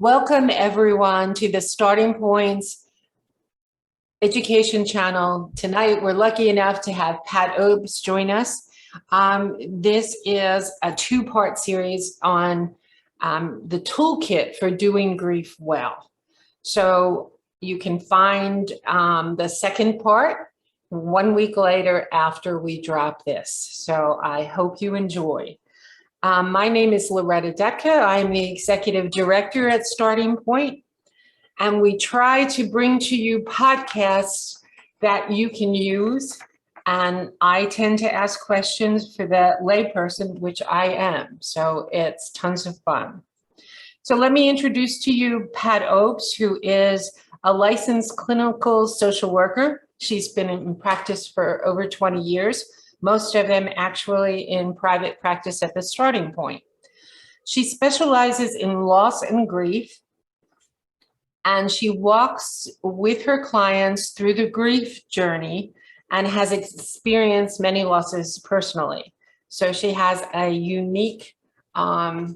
Welcome everyone to the Starting Points Education Channel. Tonight, we're lucky enough to have Pat Obst join us. This is a two-part series on the toolkit for doing grief well. So you can find the second part 1 week later after we drop this. So I hope you enjoy. My name is Loretta Depka. I'm the Executive Director at Starting Point, and we try to bring to you podcasts that you can use. And I tend to ask questions for the layperson, which I am. So it's tons of fun. So let me introduce to you Pat Obst, who is a licensed clinical social worker. She's been in practice for over 20 years. Most of them actually in private practice at the Starting Point. She specializes in loss and grief, and she walks with her clients through the grief journey and has experienced many losses personally. So she has a unique, I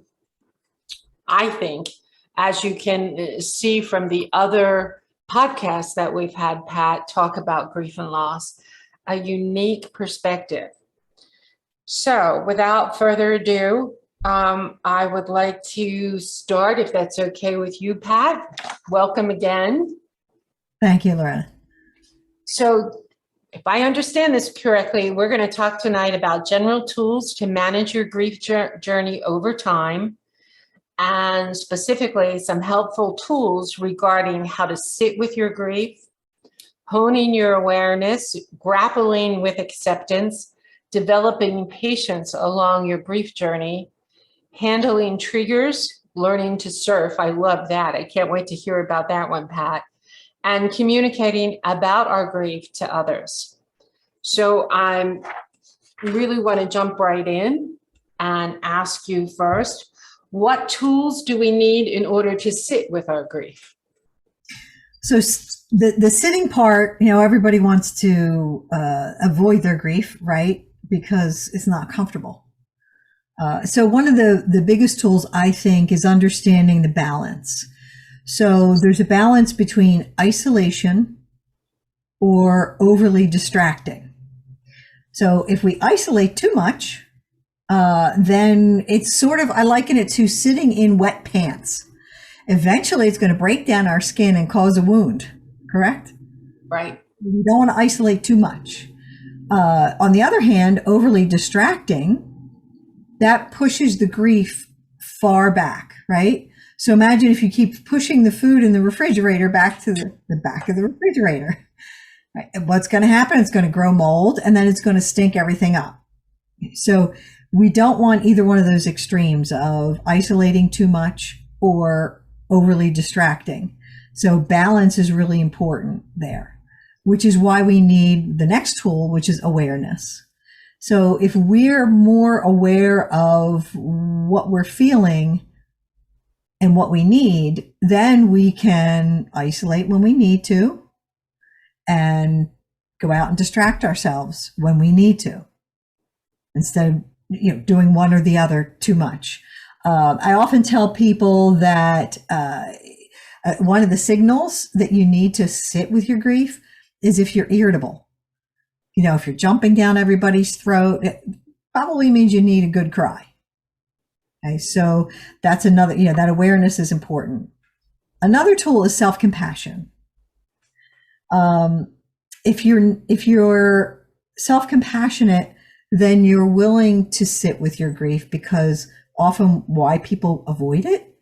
think, as you can see from the other podcasts that we've had Pat talk about grief and loss, a unique perspective. So without further ado, I would like to start, if that's okay with you, Pat. Welcome again. Thank you, Loretta. So if I understand this correctly, we're going to talk tonight about general tools to manage your grief journey over time, and specifically some helpful tools regarding how to sit with your grief, honing your awareness, grappling with acceptance, developing patience along your grief journey, handling triggers, learning to surf. I love that. I can't wait to hear about that one, Pat. And communicating about our grief to others. So I really want to jump right in and ask you first, what tools do we need in order to sit with our grief? So the sitting part, everybody wants to avoid their grief, right? Because it's not comfortable. So one of the biggest tools, I think, is understanding the balance. So there's a balance between isolation or overly distracting. So if we isolate too much, then it's sort of, I liken it to sitting in wet pants. Eventually, it's going to break down our skin and cause a wound, correct? Right. We don't want to isolate too much. On the other hand, overly distracting, that pushes the grief far back, right? So imagine if you keep pushing the food in the refrigerator back to the back of the refrigerator. Right? What's going to happen? It's going to grow mold, and then it's going to stink everything up. So we don't want either one of those extremes of isolating too much or overly distracting. So balance is really important there, which is why we need the next tool, which is awareness. So if we're more aware of what we're feeling and what we need, then we can isolate when we need to and go out and distract ourselves when we need to, instead of doing one or the other too much. I often tell people that one of the signals that you need to sit with your grief is if you're irritable. If you're jumping down everybody's throat, it probably means you need a good cry. Okay, so that's another, that awareness is important. Another tool is self-compassion. If you're self-compassionate, then you're willing to sit with your grief, because often why people avoid it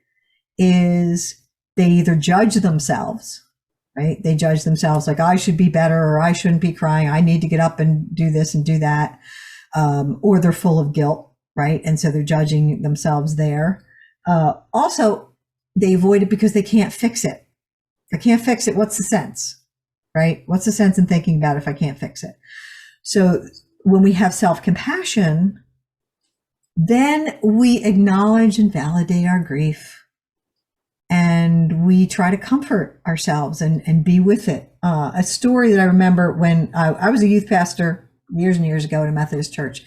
is they either judge themselves, right? They judge themselves like, I should be better, or I shouldn't be crying. I need to get up and do this and do that. Or they're full of guilt, right? And so they're judging themselves there. Also, they avoid it because they can't fix it. If I can't fix it, what's the sense, right? What's the sense in thinking about it if I can't fix it? So when we have self-compassion, then we acknowledge and validate our grief, and we try to comfort ourselves and be with it. A story that I remember when I was a youth pastor years and years ago in a Methodist church,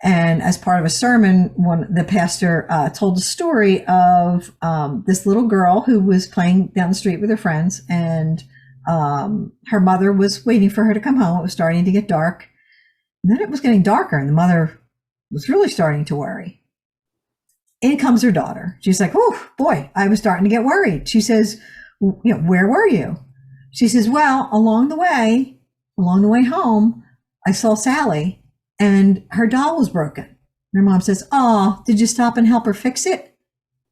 And as part of a sermon, the pastor told a story of this little girl who was playing down the street with her friends, and her mother was waiting for her to come home. It was starting to get dark. And then it was getting darker, and the mother was really starting to worry. In comes her daughter. She's like, oh, boy, I was starting to get worried. She says, where were you? She says, well, along the way home, I saw Sally, and her doll was broken. And her mom says, oh, did you stop and help her fix it?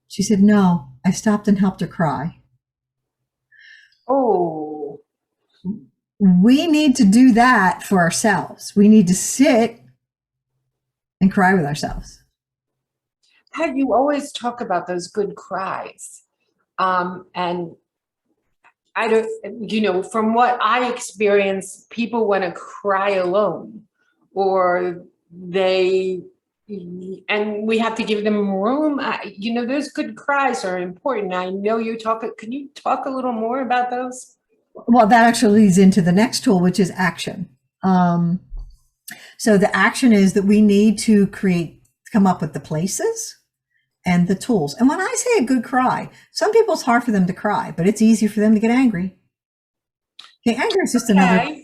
She said, no, I stopped and helped her cry. Oh. We need to do that for ourselves. We need to sit and cry with ourselves. How you always talk about those good cries. And I don't, from what I experience, people want to cry alone, or and we have to give them room. Those good cries are important. I know can you talk a little more about those? Well, that actually leads into the next tool, which is action. So the action is that we need to come up with the places and the tools. And when I say a good cry, some people, it's hard for them to cry, but it's easy for them to get angry. Okay, anger is just another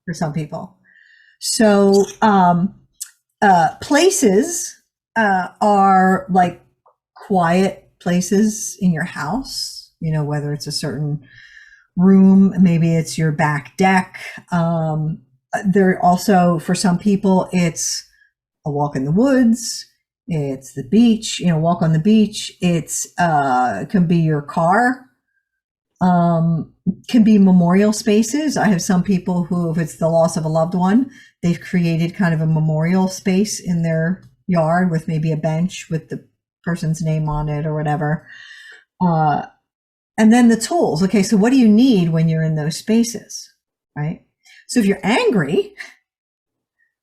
for some people. So places are like quiet places in your house, whether it's a certain room, maybe it's your back deck. There also, for some people, it's a walk in the woods. It's the beach, walk on the beach. It can be your car, can be memorial spaces. I have some people who, if it's the loss of a loved one, they've created kind of a memorial space in their yard with maybe a bench with the person's name on it or whatever. And then the tools. Okay, so what do you need when you're in those spaces, right? So if you're angry,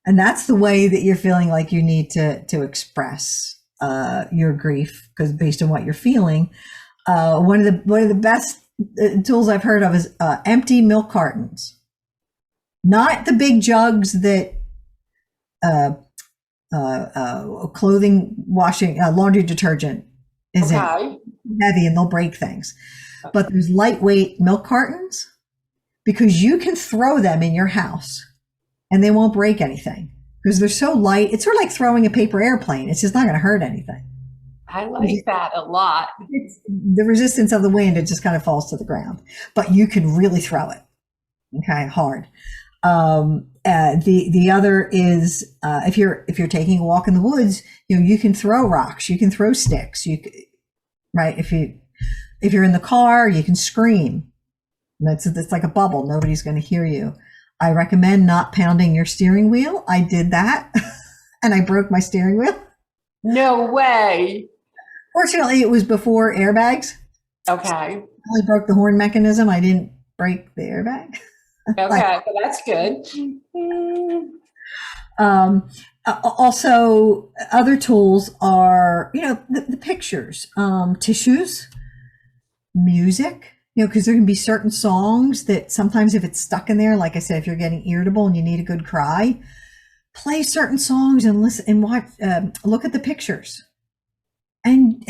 and that's the way that you're feeling like you need to express your grief, because based on what you're feeling, one of the best tools I've heard of is empty milk cartons, not the big jugs that clothing washing, laundry detergent is in, heavy and they'll break things, but there's lightweight milk cartons, because you can throw them in your house and they won't break anything because they're so light. It's sort of like throwing a paper airplane. It's just not going to hurt anything. I like that a lot. It's the resistance of the wind, it just kind of falls to the ground, but you can really throw it. Okay, hard. The other is if you're taking a walk in the woods, you can throw rocks, you can throw sticks, right? If you're in the car, you can scream. It's like a bubble. Nobody's going to hear you. I recommend not pounding your steering wheel. I did that and I broke my steering wheel. No way. Fortunately, it was before airbags. Okay. I only broke the horn mechanism. I didn't break the airbag. Okay, well, that's good. Also, other tools are, the pictures, tissues, music. Because there can be certain songs that sometimes if it's stuck in there, like I said, if you're getting irritable and you need a good cry, play certain songs and listen and watch, look at the pictures, and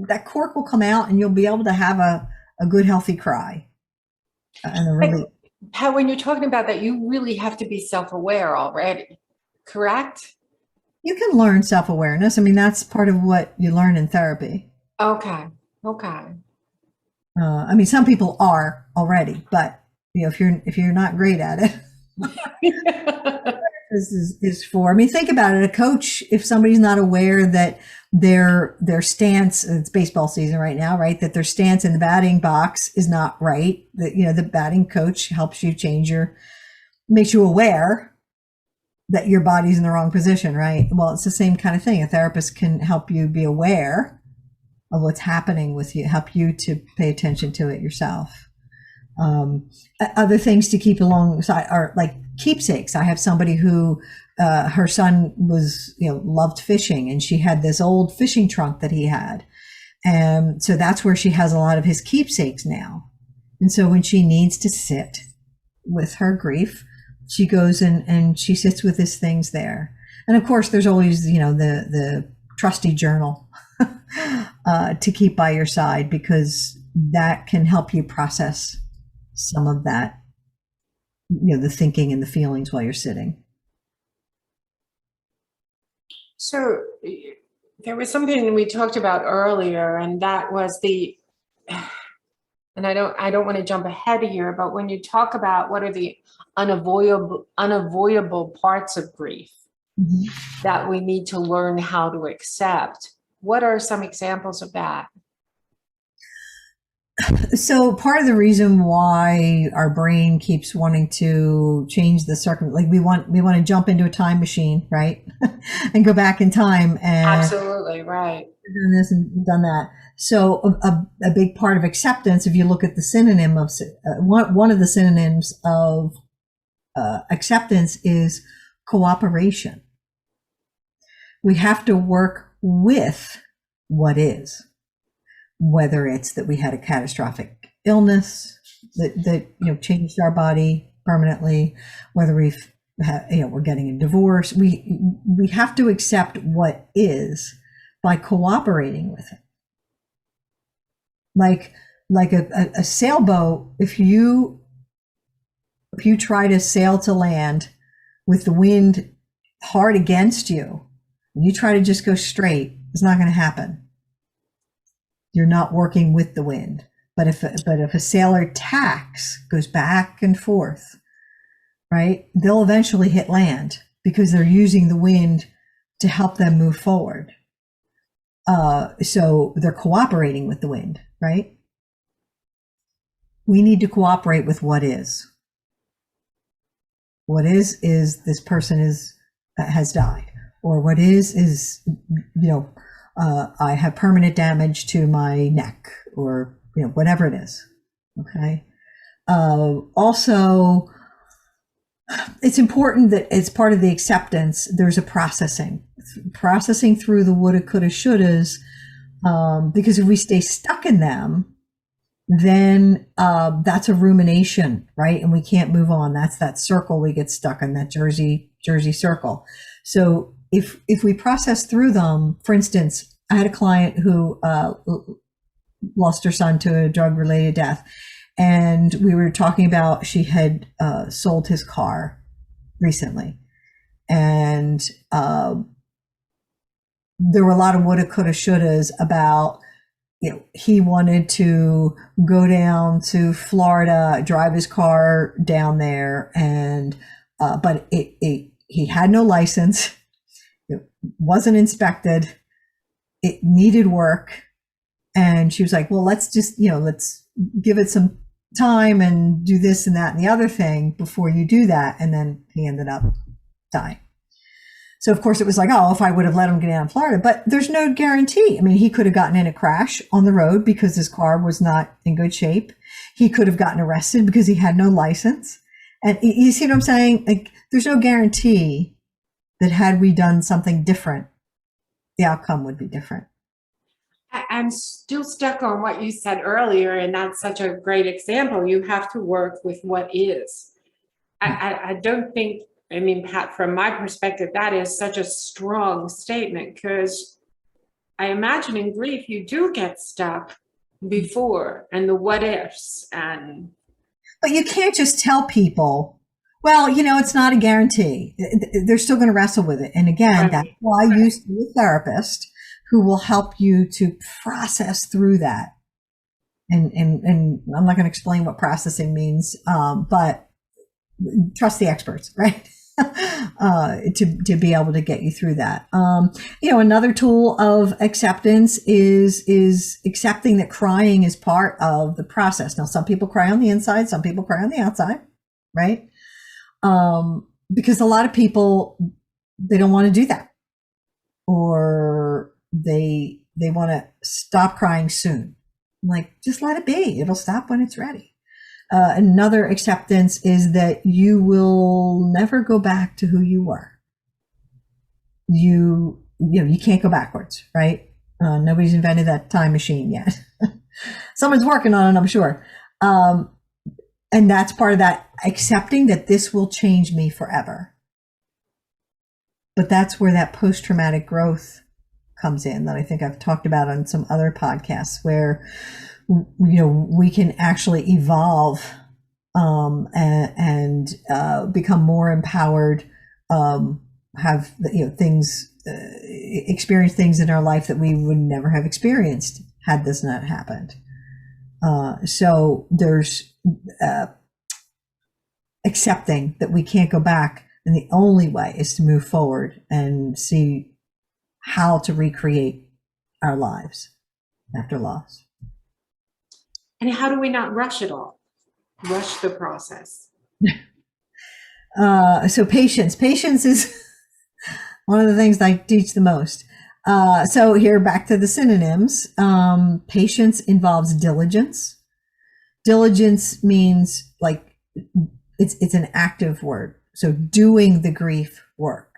that cork will come out and you'll be able to have a good, healthy cry. How, when you're talking about that, you really have to be self-aware already, correct? You can learn self-awareness. I mean, that's part of what you learn in therapy. Okay. Some people are already, but if you're not great at it, this is for. Think about it. A coach, if somebody's not aware that their stance, it's baseball season right now, right? That their stance in the batting box is not right. That the batting coach helps you makes you aware that your body's in the wrong position, right? Well, it's the same kind of thing. A therapist can help you be aware of what's happening with you, help you to pay attention to it yourself. Other things to keep alongside are like keepsakes. I have somebody who her son loved fishing, and she had this old fishing trunk that he had, and so that's where she has a lot of his keepsakes now. And so when she needs to sit with her grief, she goes and she sits with his things there. And of course, there's always, the trusty journal to keep by your side, because that can help you process some of that, the thinking and the feelings while you're sitting. So there was something we talked about earlier, and that was and I don't want to jump ahead here, but when you talk about what are the unavoidable parts of grief that we need to learn how to accept, what are some examples of that? So part of the reason why our brain keeps wanting to change the like we want to jump into a time machine, right? And go back in time and Absolutely right. Done this and done that. So a big part of acceptance, if you look at the synonym of one of the synonyms of acceptance, is cooperation. We have to work with what is, whether it's that we had a catastrophic illness that changed our body permanently, whether we're getting a divorce. We have to accept what is by cooperating with it. Like a sailboat, if you try to sail to land with the wind hard against you, and you try to just go straight, it's not going to happen. You're not working with the wind. But if a sailor tacks, goes back and forth, right, they'll eventually hit land because they're using the wind to help them move forward. So they're cooperating with the wind, right? We need to cooperate with what is. What is this person has died, or what is I have permanent damage to my neck, or whatever it is. Okay. Also, it's important that as part of the acceptance, there's a processing through the woulda, coulda, shouldas, because if we stay stuck in them, then that's a rumination, right? And we can't move on. That's that circle we get stuck in, that Jersey circle. So if we process through them, for instance, I had a client who lost her son to a drug-related death, and we were talking about she had sold his car recently, and there were a lot of woulda, coulda, shouldas about, he wanted to go down to Florida, drive his car down there, and but he had no license. It wasn't inspected. It needed work. And she was like, well, let's just, let's give it some time and do this and that and the other thing before you do that. And then he ended up dying. So of course it was like, oh, if I would have let him get down in Florida, but there's no guarantee. I mean, he could have gotten in a crash on the road because his car was not in good shape. He could have gotten arrested because he had no license. And you see what I'm saying? Like, there's no guarantee that had we done something different, the outcome would be different. I'm still stuck on what you said earlier, and that's such a great example. You have to work with what is. I don't think, Pat, from my perspective, that is such a strong statement, because I imagine in grief, you do get stuck before, and the what ifs. But you can't just tell people, well, it's not a guarantee. They're still going to wrestle with it. And again, right. That's why you see a therapist who will help you to process through that. And I'm not going to explain what processing means, but trust the experts, right? To be able to get you through that. Another tool of acceptance is accepting that crying is part of the process. Now, some people cry on the inside, some people cry on the outside, right? Because a lot of people, they don't want to do that, or they want to stop crying soon. I'm like, just let it be. It'll stop when it's ready. Another acceptance is that you will never go back to who you were. You can't go backwards, right? Nobody's invented that time machine yet. Someone's working on it, I'm sure. And that's part of that, accepting that this will change me forever. But that's where that post-traumatic growth comes in, that I think I've talked about on some other podcasts, where, we can actually evolve and become more empowered, have things, experience things in our life that we would never have experienced had this not happened. So there's accepting that we can't go back, and the only way is to move forward and see how to recreate our lives after loss. And how do we not rush it all? Rush the process. So patience is one of the things I teach the most. So here, back to the synonyms. Patience involves diligence. Diligence means like it's an active word. So doing the grief work.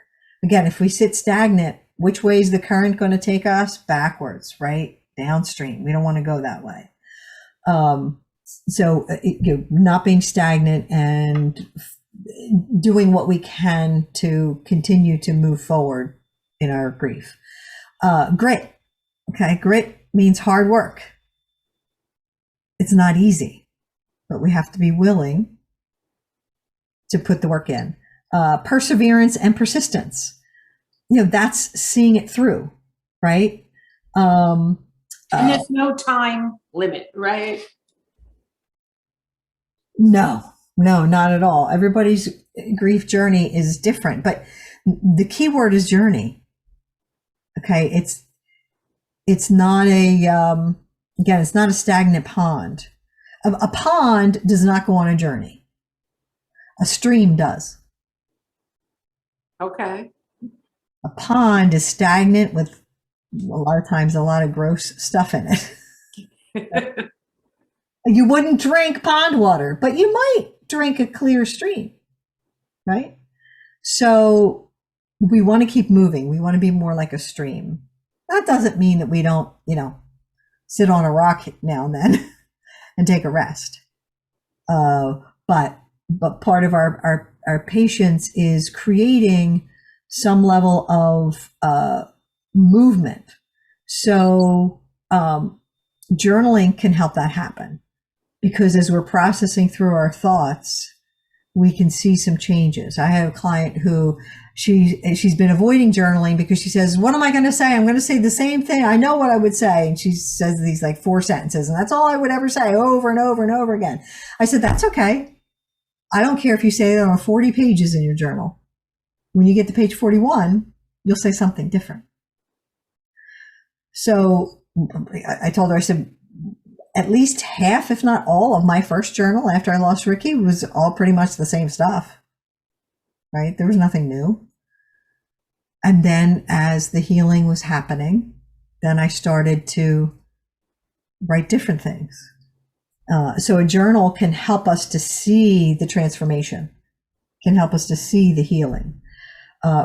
Again, if we sit stagnant, which way is the current going to take us? Backwards, right? Downstream. We don't want to go that way. So not being stagnant and doing what we can to continue to move forward in our grief. Grit. Okay. Grit means hard work. It's not easy, but we have to be willing to put the work in. Perseverance and persistence. That's seeing it through, right? And there's no time limit, right? No, not at all. Everybody's grief journey is different, but the key word is journey. Okay. It's not again, it's not a stagnant pond. A pond does not go on a journey. A stream does. Okay. A pond is stagnant with a lot of times a lot of gross stuff in it. You wouldn't drink pond water, but you might drink a clear stream, right? So we want to keep moving. We want to be more like a stream. That doesn't mean that we don't, sit on a rock now and then and take a rest. But part of our patience is creating some level of movement. So journaling can help that happen, because as we're processing through our thoughts, we can see some changes. I have a client who she's been avoiding journaling because she says, what am I going to say? I'm going to say the same thing. I know what I would say. And she says these like 4 sentences, and that's all I would ever say over and over and over again. I said, that's okay. I don't care if you say it on 40 pages in your journal. When you get to page 41, you'll say something different. So I told her, I said, at least half, if not all, of my first journal after I lost Ricky was all pretty much the same stuff, right? There was nothing new. And then as the healing was happening, then I started to write different things. So a journal can help us to see the transformation, can help us to see the healing.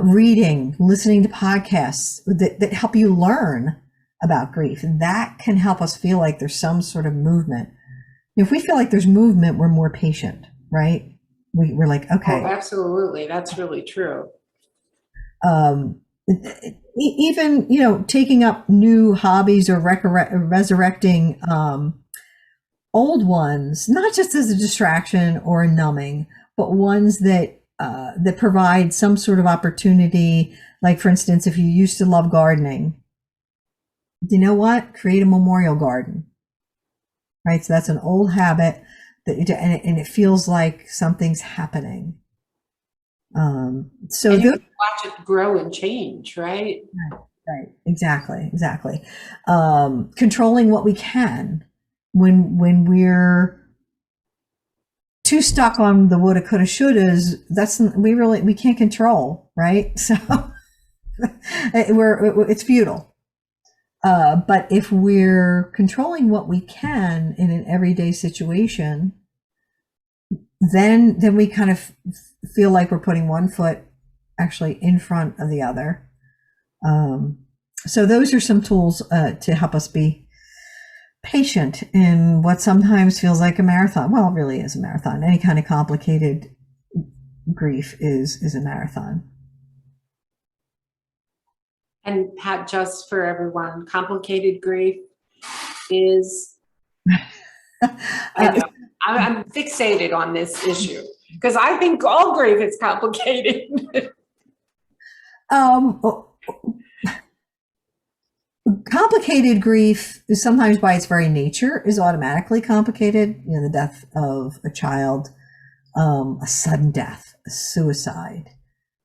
Reading, listening to podcasts that help you learn about grief, and that can help us feel like there's some sort of movement. If we feel like there's movement, we're more patient, right? We're like, okay. Oh, absolutely. That's really true. Even, taking up new hobbies or resurrecting old ones, not just as a distraction or a numbing, but ones that provide some sort of opportunity. Like, for instance, if you used to love gardening, you know what? Create a memorial garden, right? So that's an old habit that you do, and it feels like something's happening. So and you can watch it grow and change, right? Right. Exactly. Controlling what we can when we're too stuck on the woulda, coulda, shouldas. We can't control, right? So it's futile. But if we're controlling what we can in an everyday situation, then we kind of feel like we're putting one foot actually in front of the other. So those are some tools to help us be patient in what sometimes feels like a marathon. Well, it really is a marathon. Any kind of complicated grief is a marathon. And Pat, just for everyone, complicated grief is, I know, I'm fixated on this issue because I think all grief is complicated. Complicated grief is sometimes by its very nature is automatically complicated. You know, the death of a child, a sudden death, a suicide,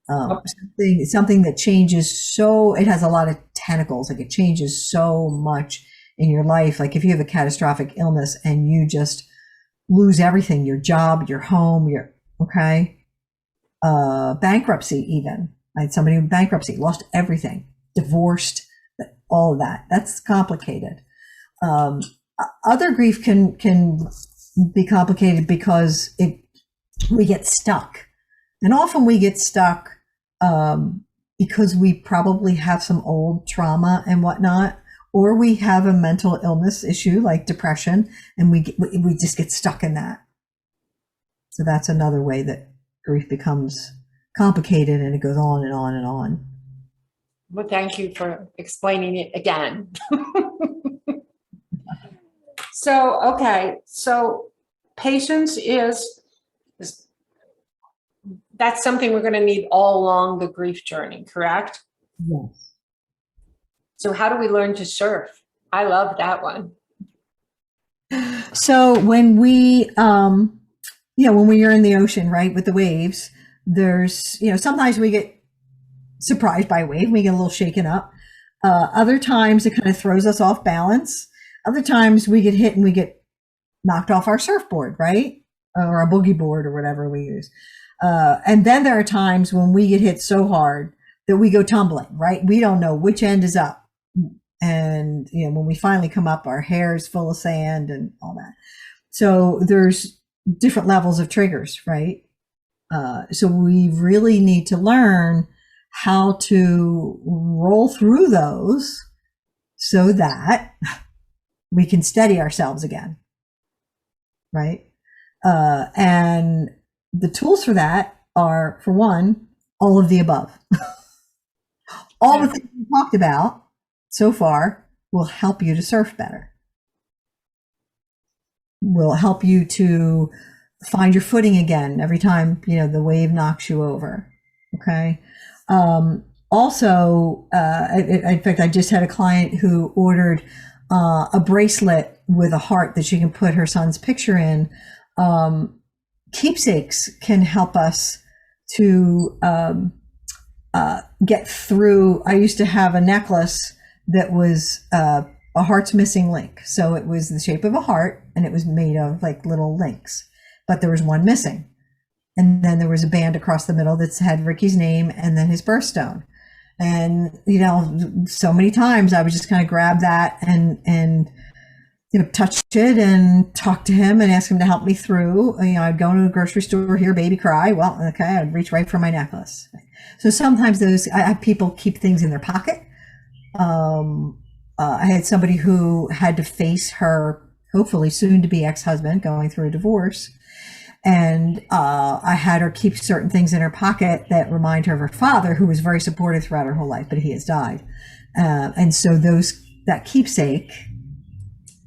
something that changes. So it has a lot of tentacles. Like it changes so much in your life. Like if you have a catastrophic illness and you just lose everything, your job, your home, bankruptcy even. I had somebody in bankruptcy, lost everything, divorced, all of that. That's complicated. Other grief can be complicated because we get stuck. And often we get stuck because we probably have some old trauma and whatnot, or we have a mental illness issue like depression, and we just get stuck in that. So that's another way that grief becomes complicated, and it goes on and on and on. Well, thank you for explaining it again. So patience that's something we're going to need all along the grief journey, correct? Yes. So how do we learn to surf? I love that one. So when we, when we are in the ocean, right, with the waves, there's, sometimes we get surprised by a wave, we get a little shaken up. Other times it kind of throws us off balance. Other times we get hit and we get knocked off our surfboard, right? Or a boogie board or whatever we use. And then there are times when we get hit so hard that we go tumbling, right? We don't know which end is up. And, when we finally come up, our hair is full of sand and all that. So there's different levels of triggers, right? So we really need to learn how to roll through those so that we can steady ourselves again, right? And the tools for that are, for one, all of the above. All the things we talked about so far will help you to surf better, will help you to find your footing again every time, the wave knocks you over. Okay. Also, in fact, I just had a client who ordered a bracelet with a heart that she can put her son's picture in. Keepsakes can help us to get through. I used to have a necklace that was a heart's missing link. So it was the shape of a heart and it was made of like little links, but there was one missing. And then there was a band across the middle that had Ricky's name and then his birthstone. And, so many times I would just kind of grab that and touch it and talk to him and ask him to help me through. I'd go to a grocery store, hear baby cry. Well, okay, I'd reach right for my necklace. So sometimes I have people keep things in their pocket. I had somebody who had to face her, hopefully soon to be ex-husband, going through a divorce. And I had her keep certain things in her pocket that remind her of her father, who was very supportive throughout her whole life, but he has died. And so that keepsake,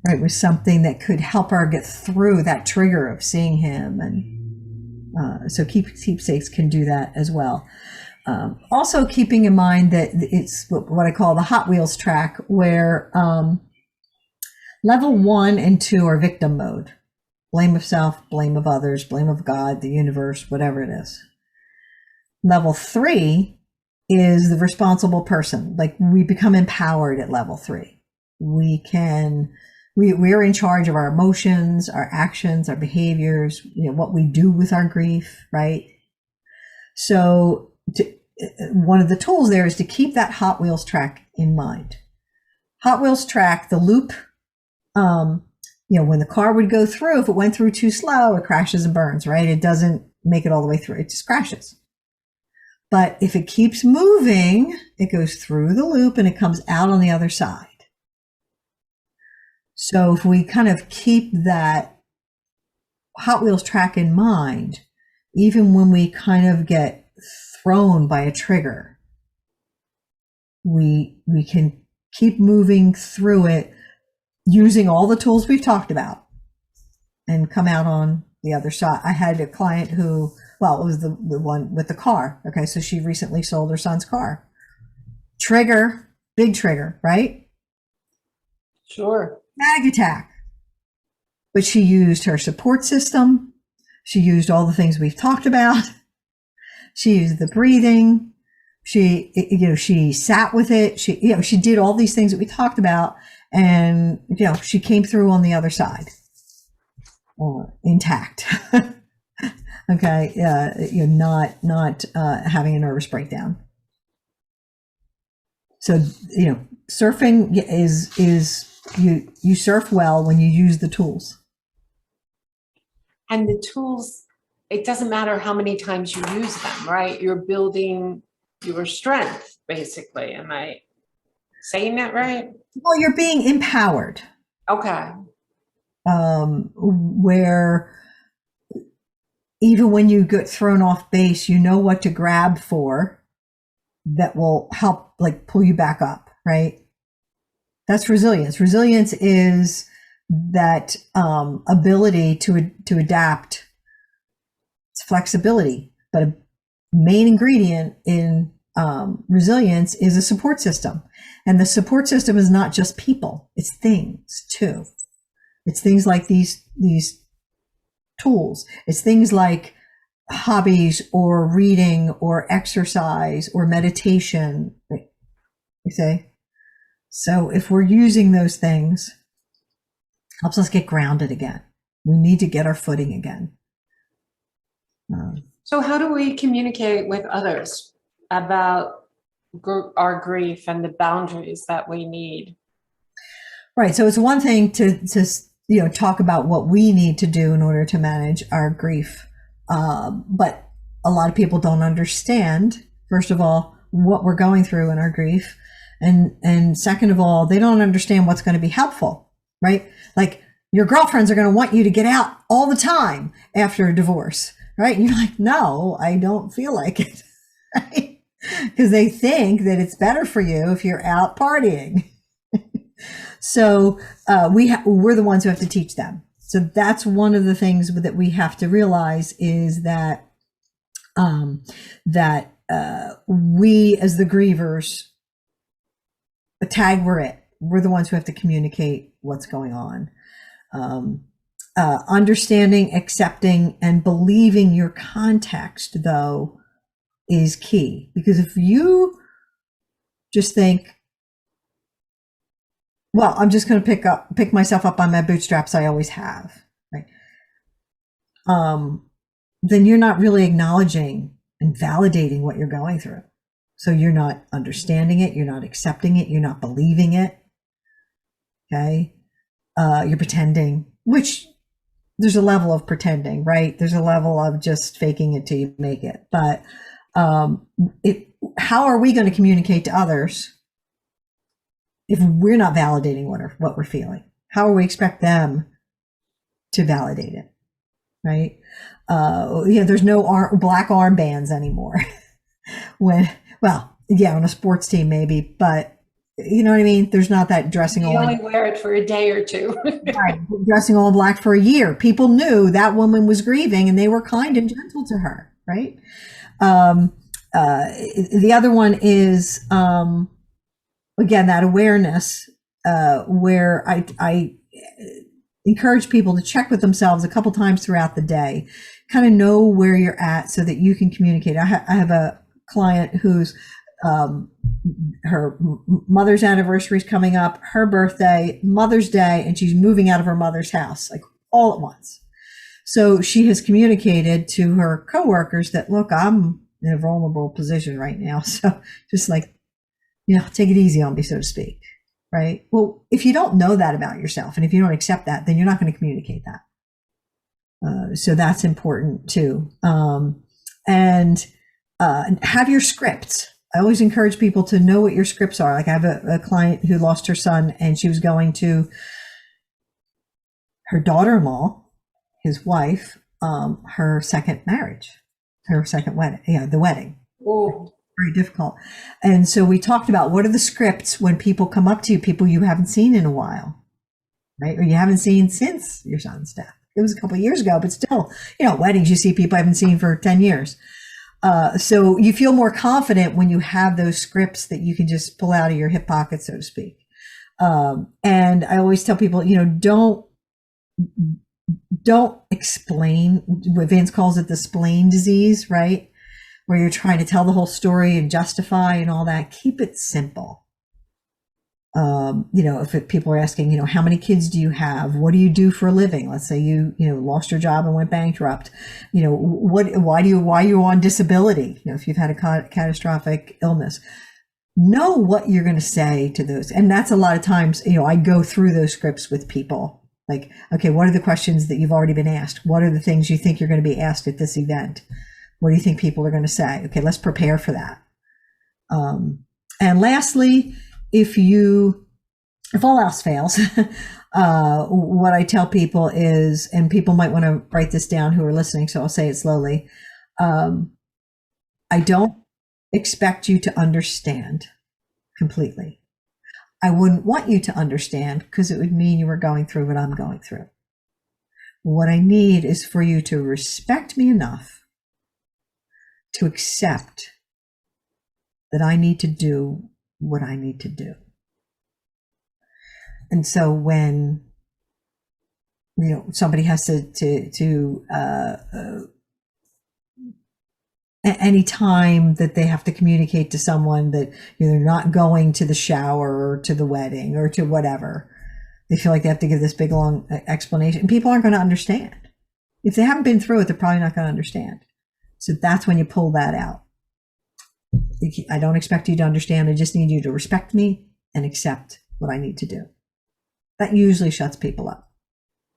right, was something that could help her get through that trigger of seeing him. And so keepsakes can do that as well. Also keeping in mind that it's what I call the Hot Wheels track, where level 1 and 2 are victim mode. Blame of self, blame of others, blame of God, the universe, whatever it is. Level 3 is the responsible person. Like we become empowered at level 3. We're in charge of our emotions, our actions, our behaviors, what we do with our grief, right? So one of the tools there is to keep that Hot Wheels track in mind. Hot Wheels track, the loop, when the car would go through, if it went through too slow, it crashes and burns, right? It doesn't make it all the way through. It just crashes. But if it keeps moving, it goes through the loop and it comes out on the other side. So if we kind of keep that Hot Wheels track in mind, even when we kind of get thrown by a trigger, we can keep moving through it using all the tools we've talked about and come out on the other side. I had a client who, well, it was the one with the car. Okay, so she recently sold her son's car. Trigger, big trigger, right? Sure. Panic attack. But she used her support system. She used all the things we've talked about. She used the breathing. She sat with it. She did all these things that we talked about, and she came through on the other side, intact. Okay, not having a nervous breakdown. So surfing is you surf well when you use the tools. And the tools, it doesn't matter how many times you use them, right? You're building your strength, basically. Am I saying that right? Well, you're being empowered. Okay. Where even when you get thrown off base, you know what to grab for that will help pull you back up, right? That's resilience. Resilience is that ability to adapt. It's flexibility, but a main ingredient in resilience is a support system. And the support system is not just people, it's things too. It's things like these tools. It's things like hobbies or reading or exercise or meditation, you say. So if we're using those things, helps us get grounded again. We need to get our footing again. So how do we communicate with others about our grief and the boundaries that we need? Right. So it's one thing to talk about what we need to do in order to manage our grief. But a lot of people don't understand, first of all, what we're going through in our grief. And second of all, they don't understand what's going to be helpful, right? Like your girlfriends are going to want you to get out all the time after a divorce, right? And you're like, no, I don't feel like it, right? Because they think that it's better for you if you're out partying. So we're the ones who have to teach them. So that's one of the things that we have to realize is that we as the grievers, the tag we're it. We're the ones who have to communicate what's going on. Understanding, accepting, and believing your context, though, is key. Because if you just think, well, I'm just going to pick myself up on my bootstraps, I always have, right? Then you're not really acknowledging and validating what you're going through. So you're not understanding it, you're not accepting it, you're not believing it. Okay, you're pretending, which there's a level of pretending, right? There's a level of just faking it till you make it. But how are we going to communicate to others if we're not validating what we're feeling? How will we expect them to validate it, right? There's no black armbands anymore. On a sports team maybe, but you know what I mean? There's not that dressing all. You only wear it for a day or two. Right, dressing all black for a year. People knew that woman was grieving and they were kind and gentle to her, right? The other one is, again, that awareness, where I encourage people to check with themselves a couple times throughout the day, kind of know where you're at so that you can communicate. I have a client who's her mother's anniversary is coming up, her birthday, Mother's Day, and she's moving out of her mother's house, all at once. So she has communicated to her coworkers that, look, I'm in a vulnerable position right now. So just take it easy on me, so to speak. Right. Well, if you don't know that about yourself and if you don't accept that, then you're not going to communicate that. So that's important too. And have your scripts. I always encourage people to know what your scripts are. I have a client who lost her son and she was going to her daughter-in-law, his wife, her second marriage, her second wedding, the wedding. Oh. very difficult. And so we talked about what are the scripts when people come up to you, people you haven't seen in a while, right? Or you haven't seen since your son's death. It was a couple of years ago, but still, weddings, you see people I haven't seen for 10 years. So you feel more confident when you have those scripts that you can just pull out of your hip pocket, so to speak. And I always tell people, don't explain. Vince calls it the splain disease, right? Where you're trying to tell the whole story and justify and all that. Keep it simple. If people are asking, how many kids do you have? What do you do for a living? Let's say you lost your job and went bankrupt. Why are you on disability? If you've had a catastrophic illness, know what you're going to say to those. And that's a lot of times, I go through those scripts with people. Like, okay, what are the questions that you've already been asked? What are the things you think you're going to be asked at this event? What do you think people are going to say? Okay, let's prepare for that. And lastly, if all else fails, what I tell people is, and people might want to write this down who are listening, so I'll say it slowly. I don't expect you to understand completely. I wouldn't want you to understand because it would mean you were going through what I'm going through. What I need is for you to respect me enough to accept that I need to do what I need to do. And so when somebody has to any time that they have to communicate to someone that they're not going to the shower or to the wedding or to whatever, they feel like they have to give this big long explanation. And people aren't going to understand. If they haven't been through it, they're probably not going to understand. So that's when you pull that out. I don't expect you to understand. I just need you to respect me and accept what I need to do. That usually shuts people up.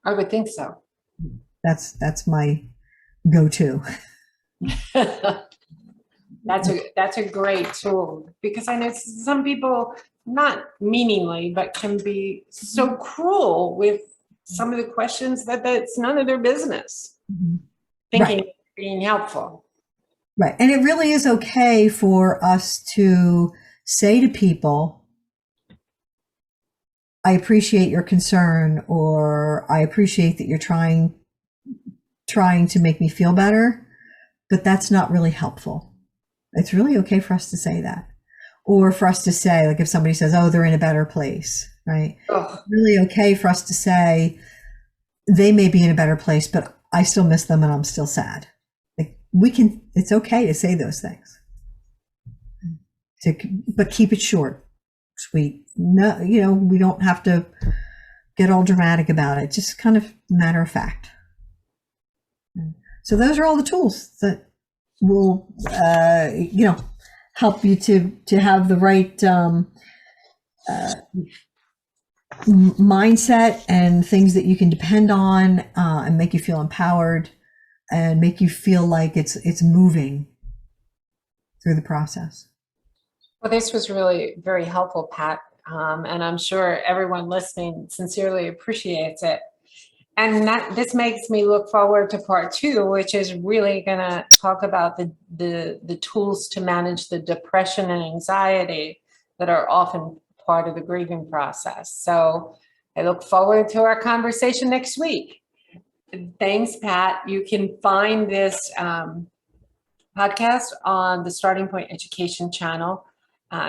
I would think so. That's my go-to. That's a great tool, because I know some people, not meaningly, but can be so cruel with some of the questions that it's none of their business. Thinking Right. Being helpful. Right. And it really is okay for us to say to people, I appreciate your concern, or I appreciate that you're trying to make me feel better, but that's not really helpful. It's really okay for us to say that. Or for us to say, like if somebody says, oh, they're in a better place, right? Ugh. Really okay for us to say, they may be in a better place, but I still miss them and I'm still sad. Like it's okay to say those things. But keep it short, sweet. No, we don't have to get all dramatic about it. Just kind of matter of fact. So those are all the tools that will, help you to have the right mindset and things that you can depend on, and make you feel empowered and make you feel like it's moving through the process. Well, this was really very helpful, Pat. And I'm sure everyone listening sincerely appreciates it. And this makes me look forward to part 2, which is really going to talk about the tools to manage the depression and anxiety that are often part of the grieving process. So I look forward to our conversation next week. Thanks, Pat. You can find this podcast on the Starting Point Education channel.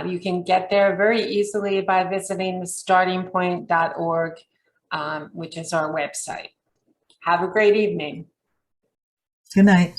You can get there very easily by visiting thestartingpoint.org, which is our website. Have a great evening. Good night.